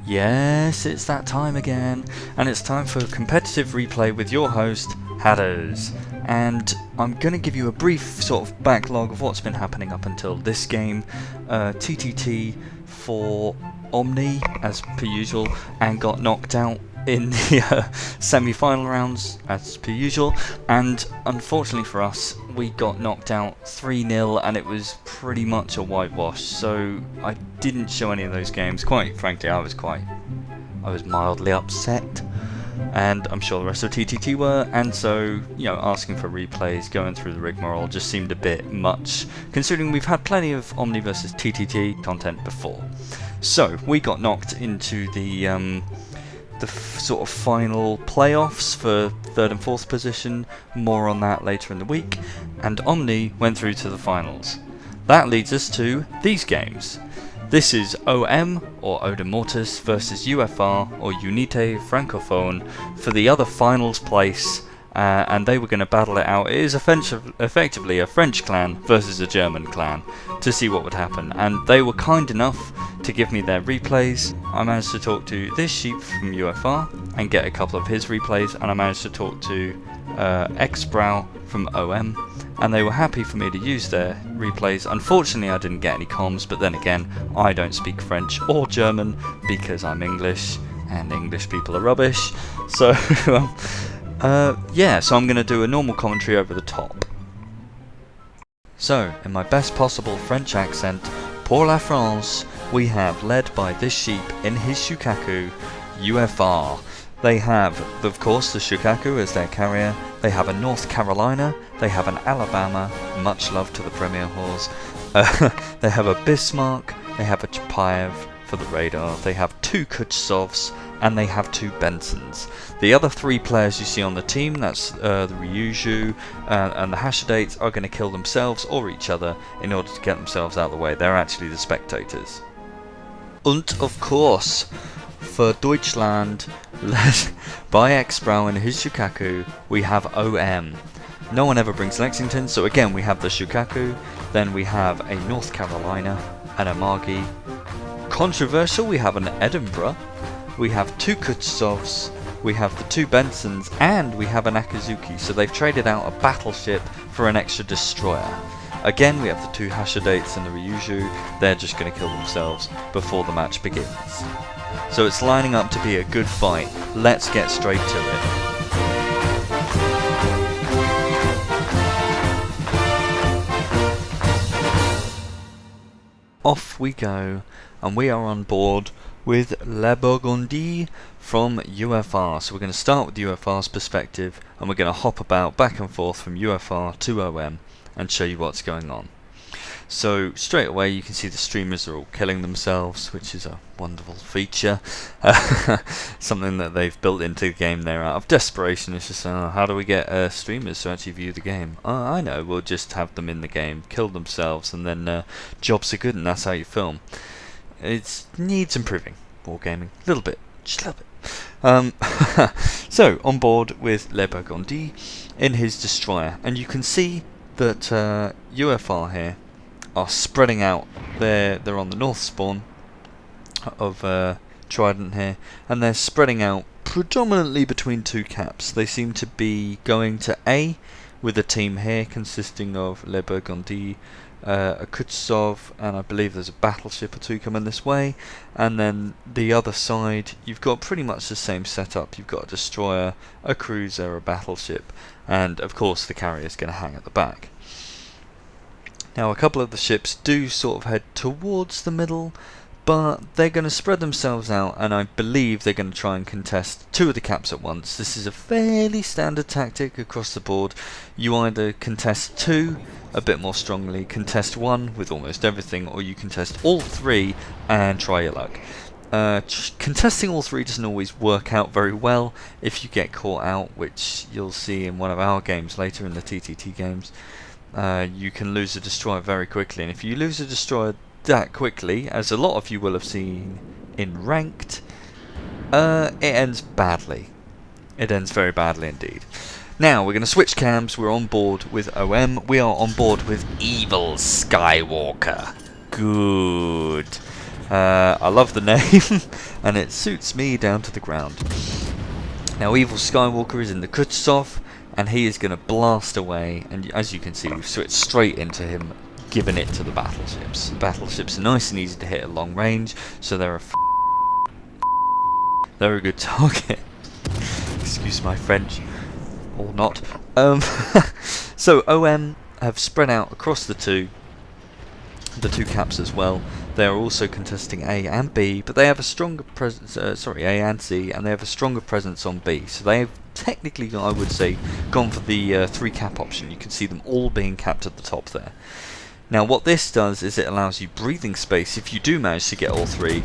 Yes, it's that time again, and it's time for competitive replay with your host, Hadders. And I'm going to give you a brief sort of backlog of what's been happening up until this game. TTT for Omni, as per usual, and got knocked out in the semi-final rounds, as per usual. And unfortunately for us, we got knocked out 3-0, and it was pretty much a whitewash. So I didn't show any of those games. Quite frankly, I was mildly upset, and I'm sure the rest of TTT were. And so, you know, asking for replays, going through the rigmarole just seemed a bit much, considering we've had plenty of Omni versus TTT content before. So we got knocked into the sort of final playoffs for 3rd and 4th position. More on that later in the week. And Omni went through to the finals. That leads us to these games. This is OM, or Odem Mortis, versus UFR, or Unite Francophone, for the other finals place, and they were going to battle it out. It is effectively a French clan versus a German clan, to see what would happen. And they were kind enough to give me their replays. I managed to talk to this sheep from UFR and get a couple of his replays, and I managed to talk to Xbrow from OM, and they were happy for me to use their replays. Unfortunately, I didn't get any comms, but then again, I don't speak French or German because I'm English, and English people are rubbish. So, yeah, so I'm going to do a normal commentary over the top. So, in my best possible French accent, pour la France, we have, led by this sheep in his Shukaku, UFR. They have, of course, the Shukaku as their carrier. They have a North Carolina. They have an Alabama. Much love to the Premier Whores. They have a Bismarck. They have a Chapayev for the radar. They have 2 Kuchsovs. And they have 2 Bensons. The other 3 players you see on the team, that's the Ryuju and the Hashdates, are going to kill themselves or each other in order to get themselves out of the way. They're actually the spectators. And of course, for Deutschland, led by Xbrow and his Shukaku, we have OM. No one ever brings Lexington, so again we have the Shukaku, then we have a North Carolina, an Amagi. Controversial, we have an Edinburgh, we have 2 Kutsovs, we have the 2 Bensons, and we have an Akazuki, so they've traded out a battleship for an extra destroyer. Again, we have the 2 Hashdates and the Ryuju. They're just going to kill themselves before the match begins. So it's lining up to be a good fight. Let's get straight to it. Off we go, and we are on board with Le Burgundy from UFR. So we're going to start with UFR's perspective, and we're going to hop about back and forth from UFR to OM and show you what's going on. So straight away you can see the streamers are all killing themselves, which is a wonderful feature. Something that they've built into the game there out of desperation. It's just, how do we get streamers to actually view the game? I know, we'll just have them in the game, kill themselves, and then jobs are good, and that's how you film. It needs improving, wargaming, a little bit, just a little bit. So, on board with Le Burgundy in his destroyer, and you can see that UFR here are spreading out. They're on the north spawn of Trident here, and they're spreading out predominantly between 2 caps. They seem to be going to A with a team here consisting of Le Burgundy, a Kutsov, and I believe there's a battleship or 2 coming this way. And then the other side, you've got pretty much the same setup. You've got a destroyer, a cruiser, a battleship, and of course the carrier's going to hang at the back. Now a couple of the ships do sort of head towards the middle, but they're going to spread themselves out, and I believe they're going to try and contest 2 of the caps at once. This is a fairly standard tactic across the board. You either contest 2 a bit more strongly, contest 1 with almost everything, or you contest all 3 and try your luck. Contesting all 3 doesn't always work out very well if you get caught out, which you'll see in one of our games later in the TTT games. You can lose a destroyer very quickly, and if you lose a destroyer that quickly, as a lot of you will have seen in ranked, it ends badly. It ends very badly indeed. Now we're going to switch cams. We're on board with OM. We are on board with Evil Skywalker. Good. I love the name, and it suits me down to the ground. Now Evil Skywalker is in the KotS3, and he is going to blast away, and as you can see we've switched straight into him, giving it to the battleships. The battleships are nice and easy to hit at long range, so they're a good target. Excuse my French, or not. So OM have spread out across the two caps as well. They are also contesting A and B, but they have a stronger presence. A and C, and they have a stronger presence on B. So they have technically, I would say, gone for the 3 cap option. You can see them all being capped at the top there. Now, what this does is it allows you breathing space if you do manage to get all 3,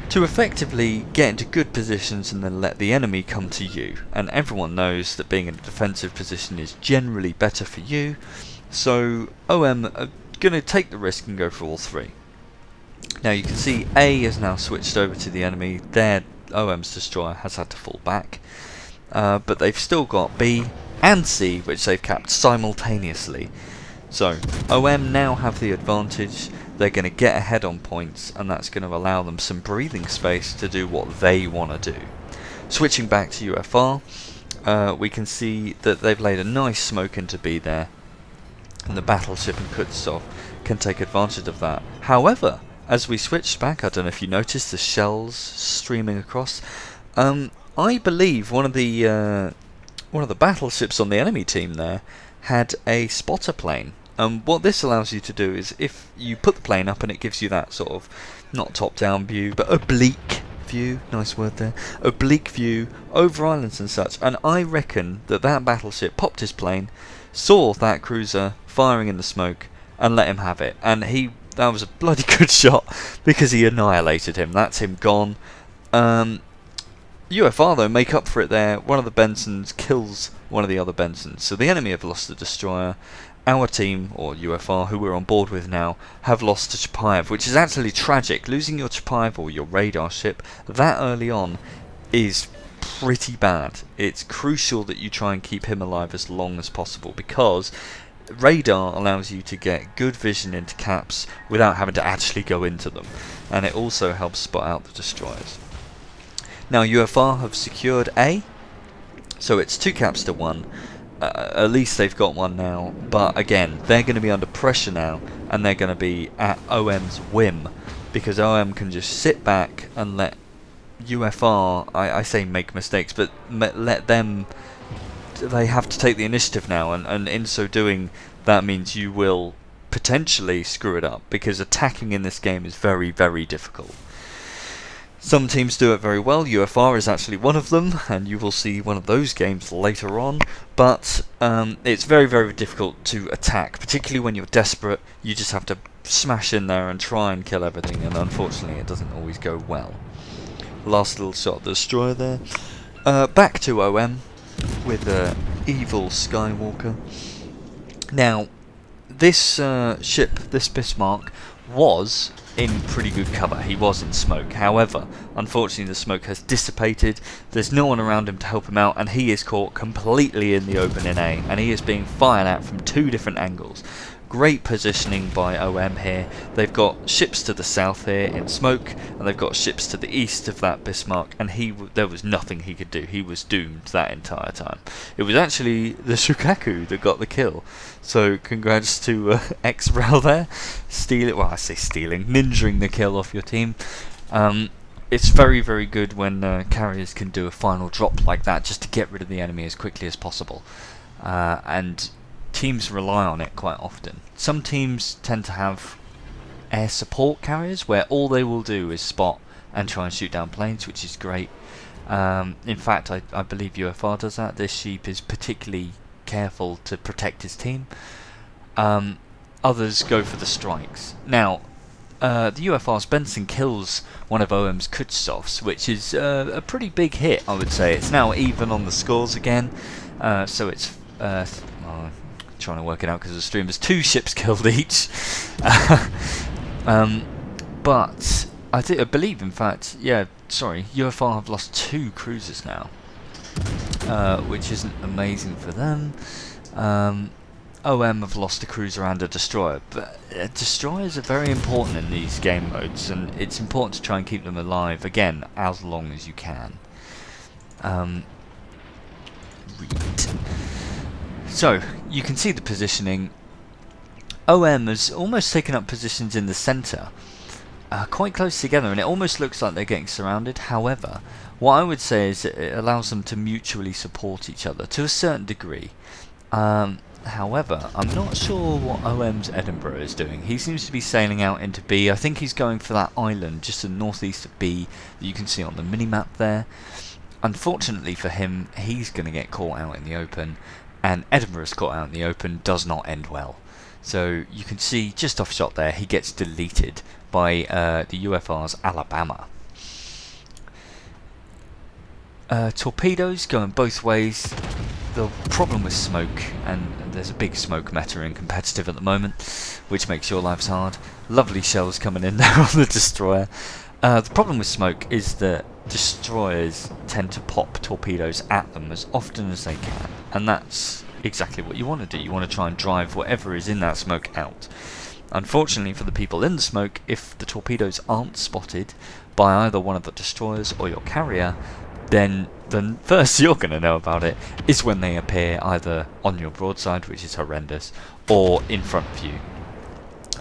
to effectively get into good positions and then let the enemy come to you. And everyone knows that being in a defensive position is generally better for you. So OM are going to take the risk and go for all 3. Now you can see A has now switched over to the enemy. Their OM's destroyer has had to fall back, but they've still got B and C, which they've capped simultaneously. So OM now have the advantage. They're going to get ahead on points, and that's going to allow them some breathing space to do what they want to do. Switching back to UFR, we can see that they've laid a nice smoke into B there, and the battleship and KotS3 can take advantage of that. However, as we switched back, I don't know if you noticed the shells streaming across. I believe one of the battleships on the enemy team there had a spotter plane. What this allows you to do is, if you put the plane up and it gives you that sort of, not top-down view, but oblique view, nice word there, oblique view over islands and such. And I reckon that battleship popped his plane, saw that cruiser firing in the smoke, and let him have it. And that was a bloody good shot, because he annihilated him. That's him gone. UFR though make up for it there. One of the Bensons kills one of the other Bensons, so the enemy have lost the destroyer. Our team, or UFR, who we're on board with now, have lost to Chapayev, which is actually tragic. Losing your Chapayev, or your radar ship, that early on is pretty bad. It's crucial that you try and keep him alive as long as possible, because radar allows you to get good vision into caps without having to actually go into them, and it also helps spot out the destroyers. Now UFR have secured A, so it's 2 caps to 1. At least they've got one now, but again, they're going to be under pressure now, and they're going to be at OM's whim, because OM can just sit back and let UFR, I say make mistakes, but let them, they have to take the initiative now, and in so doing, that means you will potentially screw it up, because attacking in this game is very, very difficult. Some teams do it very well. UFR is actually one of them, and you will see one of those games later on, but it's very, very difficult to attack, particularly when you're desperate. You just have to smash in there and try and kill everything, and unfortunately it doesn't always go well. Last little shot of the destroyer there. Back to OM with Evil Skywalker. Now, this ship, this Bismarck, was in pretty good cover. He was in smoke. However, unfortunately the smoke has dissipated. There's no one around him to help him out, and he is caught completely in the open in A, and he is being fired at from 2 different angles. Great positioning by OM here. They've got ships to the south here in smoke, and they've got ships to the east of that Bismarck, and there was nothing he could do. He was doomed that entire time. It was actually the Shukaku that got the kill. So congrats to X-Rail there. Ninjaing the kill off your team. It's very, very good when carriers can do a final drop like that, just to get rid of the enemy as quickly as possible. And teams rely on it quite often. Some teams tend to have air support carriers where all they will do is spot and try and shoot down planes, which is great. In fact, I believe UFR does that. This sheep is particularly careful to protect his team. Others go for the strikes. Now, the UFR's Benson kills one of OM's KotS3s, which is a pretty big hit, I would say. It's now even on the scores again, so it's trying to work it out because of the stream. There's 2 ships killed each. But I believe, in fact, UFR have lost 2 cruisers now, which isn't amazing for them. OM have lost a cruiser and a destroyer, but destroyers are very important in these game modes, and it's important to try and keep them alive, again, as long as you can. So, you can see the positioning. OM has almost taken up positions in the centre, quite close together, and it almost looks like they're getting surrounded. However, what I would say is it allows them to mutually support each other to a certain degree. However, I'm not sure what OM's Edinburgh is doing. He seems to be sailing out into B. I think he's going for that island just to the northeast of B that you can see on the minimap there. Unfortunately for him, he's going to get caught out in the open, and Edinburgh's caught out in the open does not end well. So you can see just off shot there, he gets deleted by the UFR's Alabama. Torpedoes going both ways. The problem with smoke, and there's a big smoke meta in competitive at the moment, which makes your lives hard. Lovely shells coming in there on the destroyer. The problem with smoke is that destroyers tend to pop torpedoes at them as often as they can, and that's exactly what you want to do. You want to try and drive whatever is in that smoke out. Unfortunately for the people in the smoke, if the torpedoes aren't spotted by either one of the destroyers or your carrier, then the first you're going to know about it is when they appear either on your broadside, which is horrendous, or in front of you.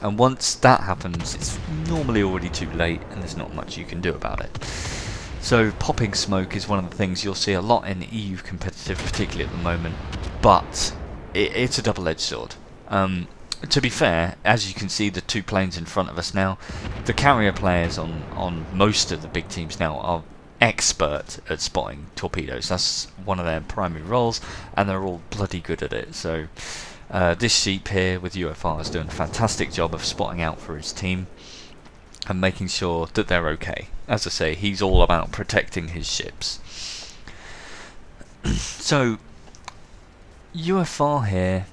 And once that happens, it's normally already too late and there's not much you can do about it. So popping smoke is one of the things you'll see a lot in EU competitive, particularly at the moment, but it's a double-edged sword. To be fair, as you can see the two planes in front of us now, the carrier players on most of the big teams now are expert at spotting torpedoes. That's one of their primary roles, and they're all bloody good at it. So this sheep here with UFR is doing a fantastic job of spotting out for his team and making sure that they're okay. As I say, he's all about protecting his ships. So UFR here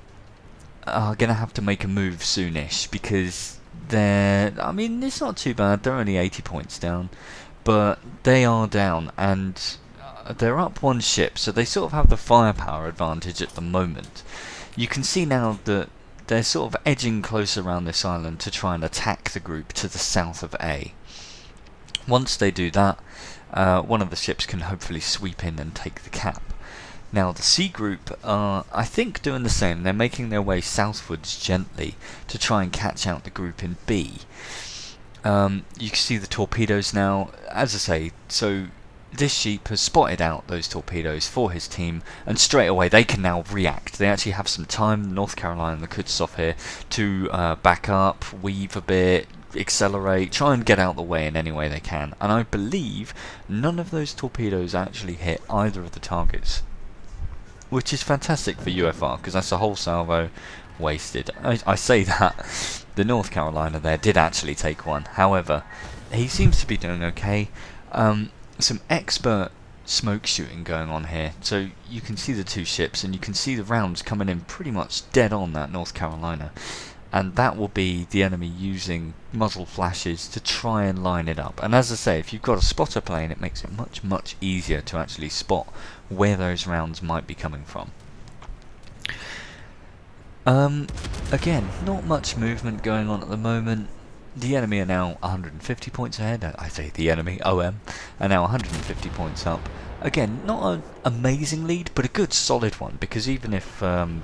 are going to have to make a move soonish, because I mean, it's not too bad, they're only 80 points down, but they are down, and they're up one ship, so they sort of have the firepower advantage at the moment. You can see now that they're sort of edging close around this island to try and attack the group to the south of A. Once they do that, one of the ships can hopefully sweep in and take the cap. Now the C group are, I think, doing the same. They're making their way southwards gently to try and catch out the group in B. You can see the torpedoes now. As I say, so this sheep has spotted out those torpedoes for his team, and straight away they can now react. They actually have some time, North Carolina and the KotS3 here, to back up, weave a bit, accelerate, try and get out the way in any way they can. And I believe none of those torpedoes actually hit either of the targets, which is fantastic for UFR, because that's a whole salvo wasted. I say that the North Carolina there did actually take one, however he seems to be doing okay. Some expert smoke shooting going on here, so you can see the two ships and you can see the rounds coming in pretty much dead on that North Carolina, and that will be the enemy using muzzle flashes to try and line it up. And as I say, if you've got a spotter plane, it makes it much easier to actually spot where those rounds might be coming from. Again, not much movement going on at the moment. The enemy are now 150 points ahead. I say the enemy, OM, are now 150 points up. Again, not an amazing lead, but a good solid one, because even if OM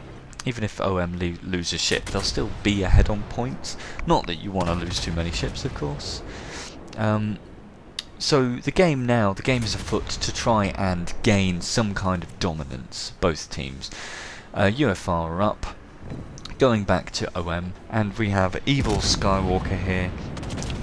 lose a ship, they'll still be ahead on points. Not that you want to lose too many ships, of course. So the game is afoot to try and gain some kind of dominance, both teams. UFR are up, going back to OM, and we have Evil Skywalker here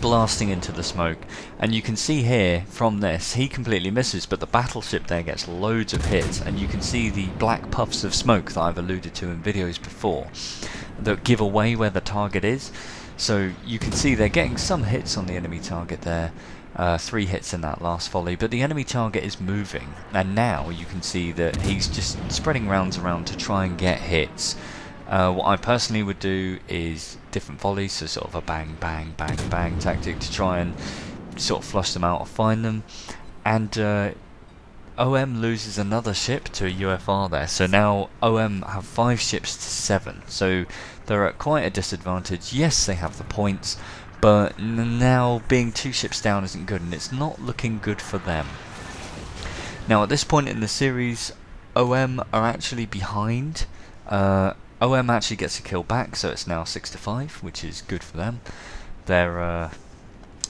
blasting into the smoke, and you can see here from this he completely misses, but the battleship there gets loads of hits, and you can see the black puffs of smoke that I've alluded to in videos before that give away where the target is. So you can see they're getting some hits on the enemy target there, 3 hits in that last volley, but the enemy target is moving, and now you can see that he's just spreading rounds around to try and get hits. What I personally would do is different volleys, so sort of a bang, bang, bang, bang tactic to try and sort of flush them out or find them. And OM loses another ship to a UFR there, so now OM have 5 ships to 7, so they're at quite a disadvantage. Yes, they have the points, but now being 2 ships down isn't good, and it's not looking good for them. Now at this point in the series, OM are actually behind. OM actually gets a kill back, so it's now 6-5, which is good for them. Their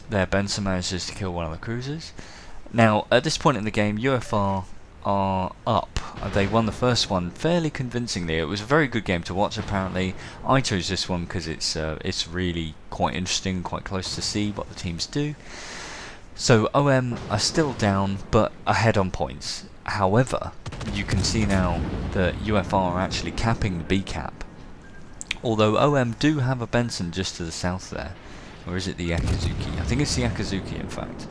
Benson manages to kill one of the cruisers. Now, at this point in the game, UFR are up. They won the first one fairly convincingly. It was a very good game to watch, apparently. I chose this one because it's really quite interesting, quite close to see what the teams do. So, OM are still down, but ahead on points. However, you can see now that UFR are actually capping the B cap. Although OM do have a Benson just to the south there. Or is it the Akazuki? I think it's the Akazuki, in fact.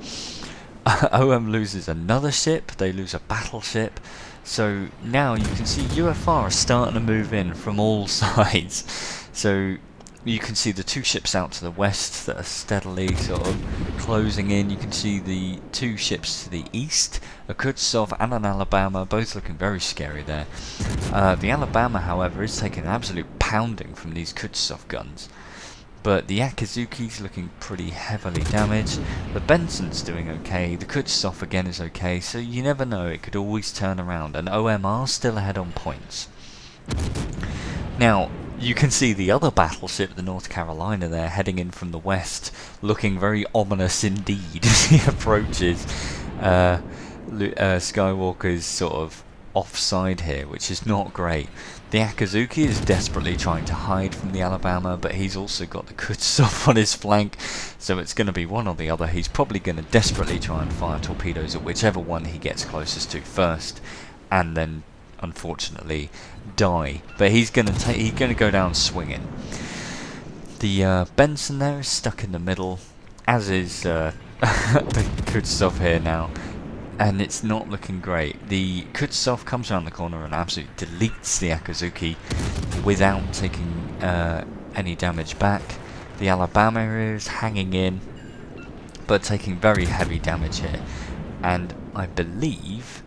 OM loses another ship, they lose a battleship, so now you can see UFR are starting to move in from all sides. So you can see the 2 ships out to the west that are steadily sort of closing in. You can see the 2 ships to the east, a KotS3 and an Alabama, both looking very scary there. The Alabama, however, is taking an absolute pounding from these KotS3 guns. But the Akazuki's looking pretty heavily damaged. The Benson's doing okay. The KotS3 again is okay. So you never know, it could always turn around. And OM are still ahead on points. Now, you can see the other battleship, the North Carolina there, heading in from the west, looking very ominous indeed as he approaches. Skywalker's sort of offside here, which is not great. The Akazuki is desperately trying to hide from the Alabama, but he's also got the KotS3 on his flank, so it's going to be one or the other. He's probably going to desperately try and fire torpedoes at whichever one he gets closest to first, and then unfortunately die. But he's going to go down swinging. The Benson there is stuck in the middle, as is the KotS3 here now. And it's not looking great. The KotS3 comes around the corner and absolutely deletes the Akazuki without taking any damage back. The Alabama is hanging in, but taking very heavy damage here. And I believe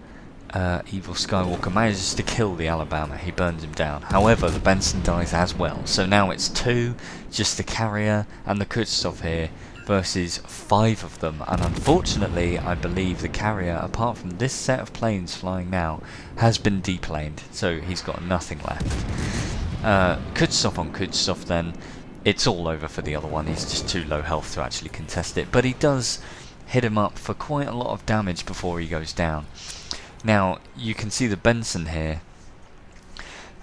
Evil Skywalker manages to kill the Alabama. He burns him down. However, the Benson dies as well. So now it's 2, just the carrier and the KotS3 here, versus 5 of them, and unfortunately I believe the carrier, apart from this set of planes flying now, has been deplaned, so he's got nothing left. KotS3 on KotS3 then, it's all over for the other one. He's just too low health to actually contest it, but he does hit him up for quite a lot of damage before he goes down. Now you can see the Benson here.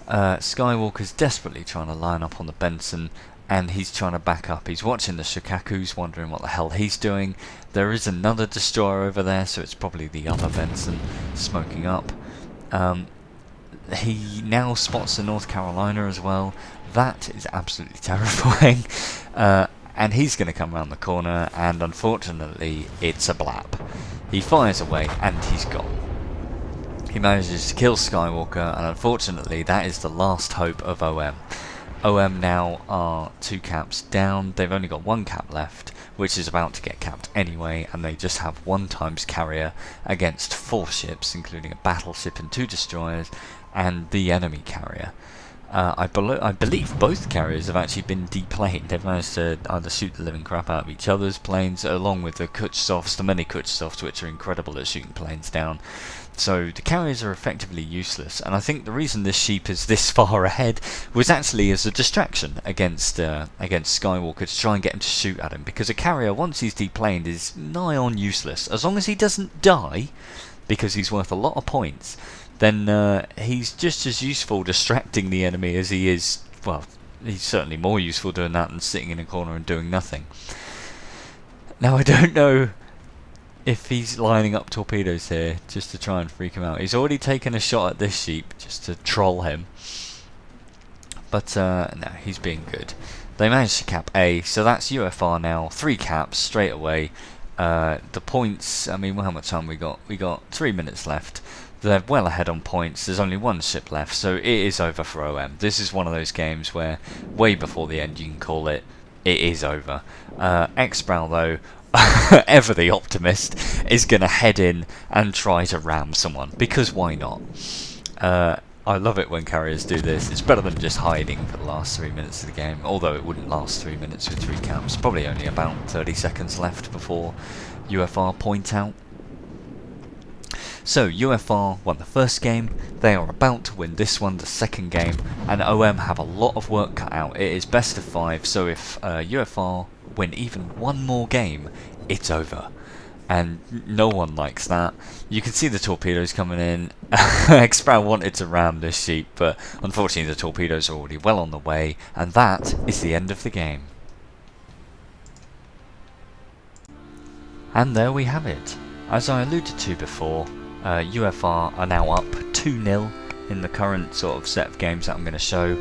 Skywalker's desperately trying to line up on the Benson, and he's trying to back up. He's watching the Shikaku's, wondering what the hell he's doing. There is another destroyer over there, so it's probably the other Benson smoking up. He now spots the North Carolina as well. That is absolutely terrifying. And he's going to come around the corner, and unfortunately it's a blap. He fires away and he's gone. He manages to kill Skywalker, and unfortunately that is the last hope of OM. OM now are 2 caps down. They've only got 1 cap left, which is about to get capped anyway, and they just have 1 times carrier against 4 ships, including a battleship and 2 destroyers, and the enemy carrier. I believe both carriers have actually been deplaned. They've managed to either shoot the living crap out of each other's planes, along with the KotS3, the many KotS3 which are incredible at shooting planes down. So the carriers are effectively useless, and I think the reason this sheep is this far ahead was actually as a distraction against Skywalker, to try and get him to shoot at him, because a carrier, once he's deplaned, is nigh on useless. As long as he doesn't die, because he's worth a lot of points, then he's just as useful distracting the enemy as he is, well, he's certainly more useful doing that than sitting in a corner and doing nothing. Now I don't know if he's lining up torpedoes here just to try and freak him out. He's already taken a shot at this sheep just to troll him. But no, he's being good. They managed to cap A, so that's UFR now. 3 caps straight away. The points, I mean, how much time we got? We got 3 minutes left. They're well ahead on points. There's only 1 ship left, so it is over for OM. This is one of those games where way before the end you can call it is over. X-Brow though ever the optimist, is going to head in and try to ram someone, because why not? I love it when carriers do this. It's better than just hiding for the last 3 minutes of the game, although it wouldn't last 3 minutes with 3 camps. Probably only about 30 seconds left before UFR point out. So UFR won the first game, they are about to win this one, the second game, and OM have a lot of work cut out. It is best of 5, so if UFR win even one more game, it's over. And no one likes that. You can see the torpedoes coming in. Xprow wanted to ram this sheep, but unfortunately the torpedoes are already well on the way, and that is the end of the game. And there we have it. As I alluded to before, UFR are now up 2-0 in the current sort of set of games that I'm going to show.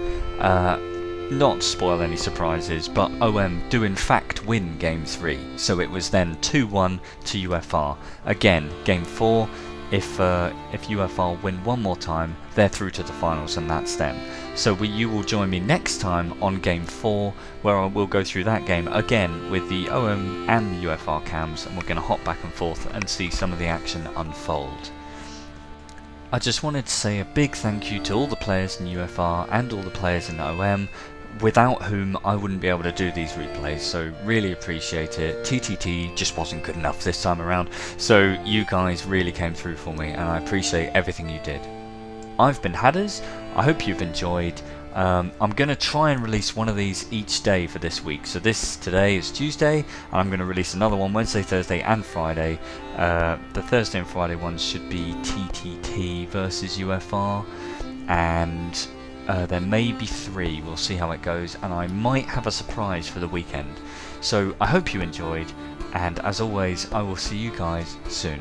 Not to spoil any surprises, but OM do in fact win Game 3, so it was then 2-1 to UFR. Again, Game 4, if UFR win one more time, they're through to the finals and that's them. So you will join me next time on Game 4, where I will go through that game again with the OM and the UFR cams, and we're going to hop back and forth and see some of the action unfold. I just wanted to say a big thank you to all the players in UFR and all the players in OM, without whom I wouldn't be able to do these replays, so really appreciate it. TTT just wasn't good enough this time around, so you guys really came through for me and I appreciate everything you did. I've been Hadders, I hope you've enjoyed. I'm going to try and release one of these each day for this week. So today is Tuesday, and I'm going to release another one Wednesday, Thursday and Friday. The Thursday and Friday ones should be TTT versus UFR, and there may be 3, we'll see how it goes, and I might have a surprise for the weekend. So I hope you enjoyed, and as always I will see you guys soon.